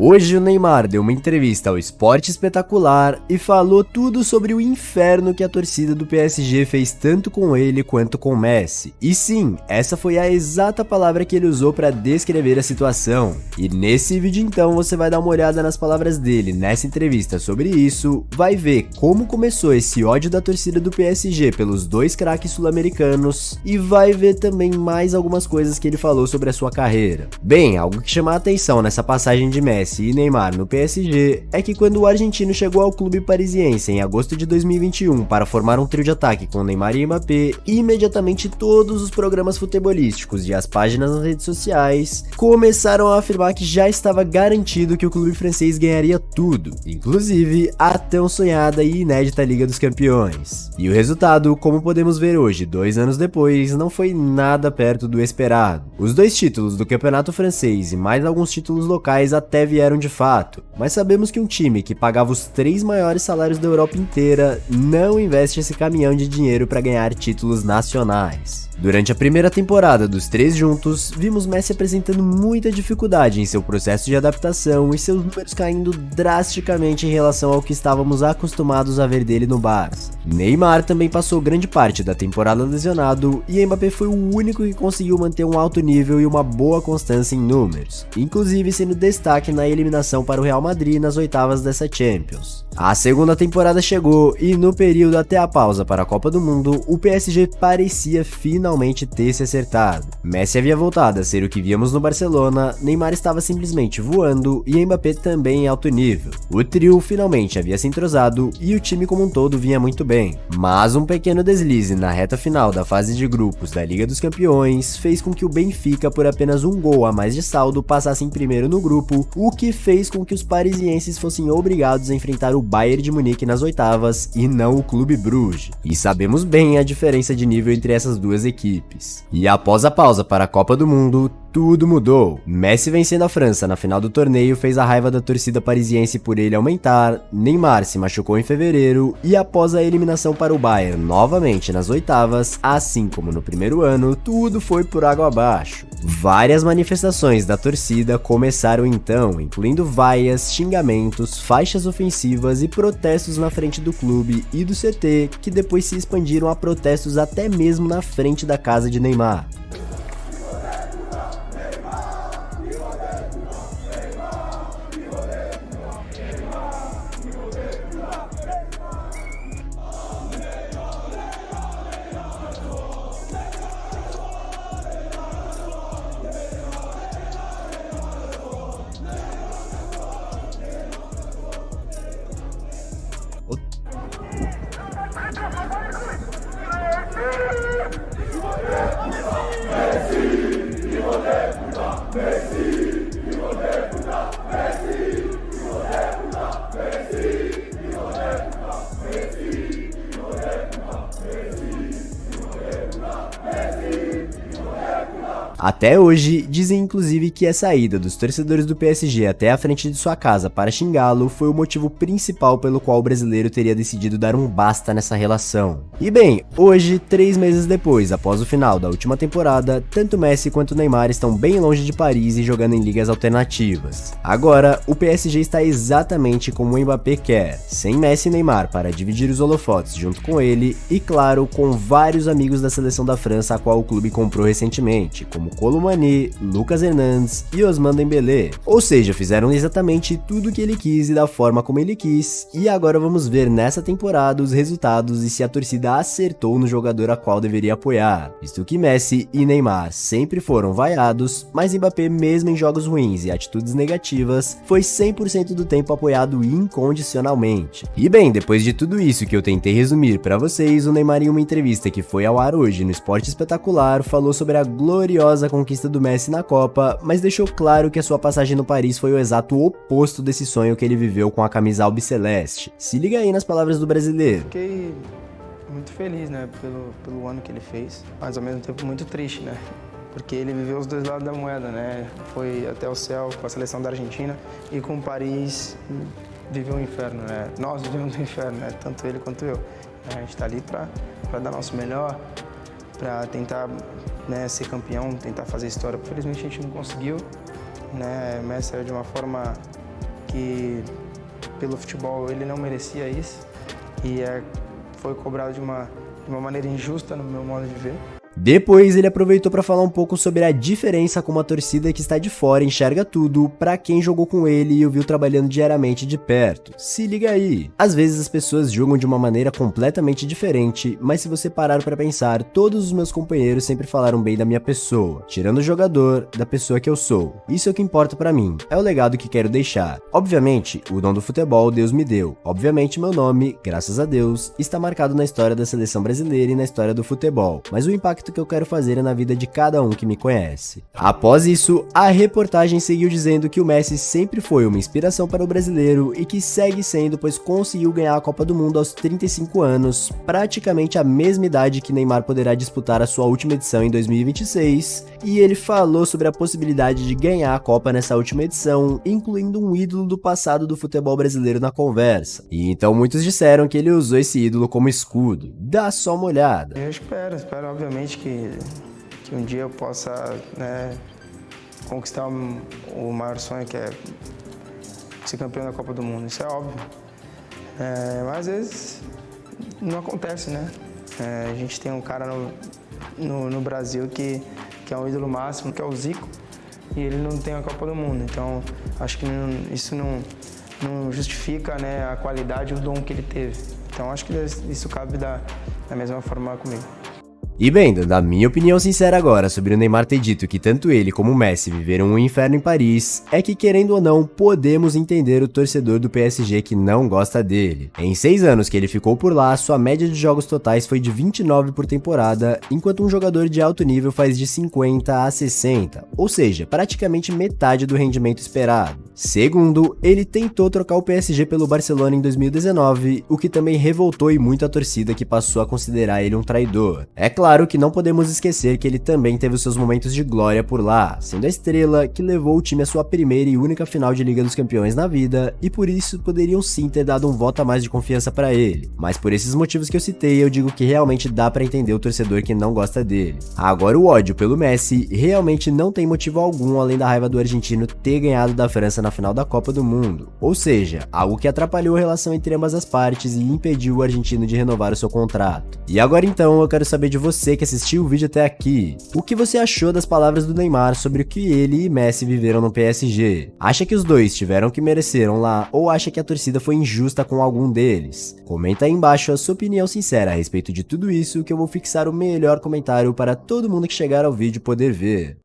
Hoje o Neymar deu uma entrevista ao Esporte Espetacular e falou tudo sobre o inferno que a torcida do PSG fez tanto com ele quanto com Messi. E sim, essa foi a exata palavra que ele usou para descrever a situação. E nesse vídeo então você vai dar uma olhada nas palavras dele nessa entrevista sobre isso, vai ver como começou esse ódio da torcida do PSG pelos dois craques sul-americanos e vai ver também mais algumas coisas que ele falou sobre a sua carreira. Bem, algo que chama a atenção nessa passagem de Messi e Neymar no PSG é que quando o argentino chegou ao clube parisiense em agosto de 2021 para formar um trio de ataque com Neymar e Mbappé, imediatamente todos os programas futebolísticos e as páginas nas redes sociais começaram a afirmar que já estava garantido que o clube francês ganharia tudo, inclusive a tão sonhada e inédita Liga dos Campeões. E o resultado, como podemos ver hoje, 2 anos depois, não foi nada perto do esperado. Os 2 títulos do campeonato francês e mais alguns títulos locais até vieram de fato, mas sabemos que um time que pagava os 3 maiores salários da Europa inteira não investe esse caminhão de dinheiro para ganhar títulos nacionais. Durante a primeira temporada dos 3 juntos, vimos Messi apresentando muita dificuldade em seu processo de adaptação e seus números caindo drasticamente em relação ao que estávamos acostumados a ver dele no Barça. Neymar também passou grande parte da temporada lesionado e Mbappé foi o único que conseguiu manter um alto nível e uma boa constância em números, inclusive sendo destaque na eliminação para o Real Madrid nas oitavas dessa Champions. A segunda temporada chegou e no período até a pausa para a Copa do Mundo, o PSG parecia finalmente ter se acertado. Messi havia voltado a ser o que víamos no Barcelona, Neymar estava simplesmente voando e Mbappé também em alto nível. O trio finalmente havia se entrosado e o time como um todo vinha muito bem. Mas um pequeno deslize na reta final da fase de grupos da Liga dos Campeões fez com que o Benfica, por apenas um gol a mais de saldo, passasse em primeiro no grupo, o que fez com que os parisienses fossem obrigados a enfrentar o Bayern de Munique nas oitavas e não o Clube Bruges. E sabemos bem a diferença de nível entre essas duas equipes. E após a pausa para a Copa do Mundo, tudo mudou. Messi vencendo a França na final do torneio fez a raiva da torcida parisiense por ele aumentar, Neymar se machucou em fevereiro e após a eliminação para o Bayern novamente nas oitavas, assim como no primeiro ano, tudo foi por água abaixo. Várias manifestações da torcida começaram então, incluindo vaias, xingamentos, faixas ofensivas e protestos na frente do clube e do CT, que depois se expandiram a protestos até mesmo na frente da casa de Neymar. Até hoje, dizem inclusive que a saída dos torcedores do PSG até a frente de sua casa para xingá-lo foi o motivo principal pelo qual o brasileiro teria decidido dar um basta nessa relação. E bem, hoje, 3 meses depois, após o final da última temporada, tanto Messi quanto Neymar estão bem longe de Paris e jogando em ligas alternativas. Agora, o PSG está exatamente como o Mbappé quer, sem Messi e Neymar para dividir os holofotes junto com ele e, claro, com vários amigos da seleção da França a qual o clube comprou recentemente, como Kolo Muani, Lucas Hernandes e Ousmane Dembélé. Ou seja, fizeram exatamente tudo o que ele quis e da forma como ele quis, e agora vamos ver nessa temporada os resultados e se a torcida acertou no jogador a qual deveria apoiar, visto que Messi e Neymar sempre foram vaiados, mas Mbappé, mesmo em jogos ruins e atitudes negativas, foi 100% do tempo apoiado incondicionalmente. E bem, depois de tudo isso que eu tentei resumir para vocês, o Neymar em uma entrevista que foi ao ar hoje no Esporte Espetacular falou sobre a gloriosa conquista do Messi na Copa, mas deixou claro que a sua passagem no Paris foi o exato oposto desse sonho que ele viveu com a camisa albiceleste. Se liga aí nas palavras do brasileiro. Fiquei muito feliz, né, pelo ano que ele fez, mas ao mesmo tempo muito triste, né, porque ele viveu os dois lados da moeda, né, foi até o céu com a seleção da Argentina e com o Paris viveu o inferno, né, nós vivemos o inferno, né, tanto ele quanto eu. A gente tá ali para dar nosso melhor, para tentar, né, ser campeão, tentar fazer história. Infelizmente a gente não conseguiu, né? Messi saiu de uma forma que pelo futebol ele não merecia isso e foi cobrado de uma maneira injusta no meu modo de ver. Depois ele aproveitou para falar um pouco sobre a diferença como a torcida que está de fora enxerga tudo para quem jogou com ele e o viu trabalhando diariamente de perto. Se liga aí! Às vezes as pessoas julgam de uma maneira completamente diferente, mas se você parar para pensar, todos os meus companheiros sempre falaram bem da minha pessoa, tirando o jogador, da pessoa que eu sou. Isso é o que importa para mim, é o legado que quero deixar. Obviamente, o dom do futebol Deus me deu. Obviamente meu nome, graças a Deus, está marcado na história da seleção brasileira e na história do futebol, mas o impacto que eu quero fazer é na vida de cada um que me conhece. Após isso, a reportagem seguiu dizendo que o Messi sempre foi uma inspiração para o brasileiro e que segue sendo, pois conseguiu ganhar a Copa do Mundo aos 35 anos, praticamente a mesma idade que Neymar poderá disputar a sua última edição em 2026, e ele falou sobre a possibilidade de ganhar a Copa nessa última edição, incluindo um ídolo do passado do futebol brasileiro na conversa. E então muitos disseram que ele usou esse ídolo como escudo. Dá só uma olhada. Eu espero obviamente que um dia eu possa, né, conquistar o maior sonho, que é ser campeão da Copa do Mundo. Isso é óbvio. Mas às vezes não acontece, né? A gente tem um cara no Brasil que é um ídolo máximo, que é o Zico, e ele não tem a Copa do Mundo. Então acho que isso não justifica, né, a qualidade e o dom que ele teve. Então acho que isso cabe da mesma forma comigo. E bem, dando a minha opinião sincera agora sobre o Neymar ter dito que tanto ele como o Messi viveram um inferno em Paris, é que querendo ou não, podemos entender o torcedor do PSG que não gosta dele. Em 6 anos que ele ficou por lá, sua média de jogos totais foi de 29 por temporada, enquanto um jogador de alto nível faz de 50 a 60, ou seja, praticamente metade do rendimento esperado. Segundo, ele tentou trocar o PSG pelo Barcelona em 2019, o que também revoltou e muito a torcida, que passou a considerar ele um traidor. É claro que não podemos esquecer que ele também teve os seus momentos de glória por lá, sendo a estrela que levou o time à sua primeira e única final de Liga dos Campeões na vida, e por isso poderiam sim ter dado um voto a mais de confiança para ele. Mas por esses motivos que eu citei, eu digo que realmente dá para entender o torcedor que não gosta dele. Agora, o ódio pelo Messi realmente não tem motivo algum além da raiva do argentino ter ganhado da França na final da Copa do Mundo, ou seja, algo que atrapalhou a relação entre ambas as partes e impediu o argentino de renovar o seu contrato. E agora então eu quero saber de você que assistiu o vídeo até aqui, o que você achou das palavras do Neymar sobre o que ele e Messi viveram no PSG? Acha que os dois tiveram o que mereceram lá, ou acha que a torcida foi injusta com algum deles? Comenta aí embaixo a sua opinião sincera a respeito de tudo isso, que eu vou fixar o melhor comentário para todo mundo que chegar ao vídeo poder ver.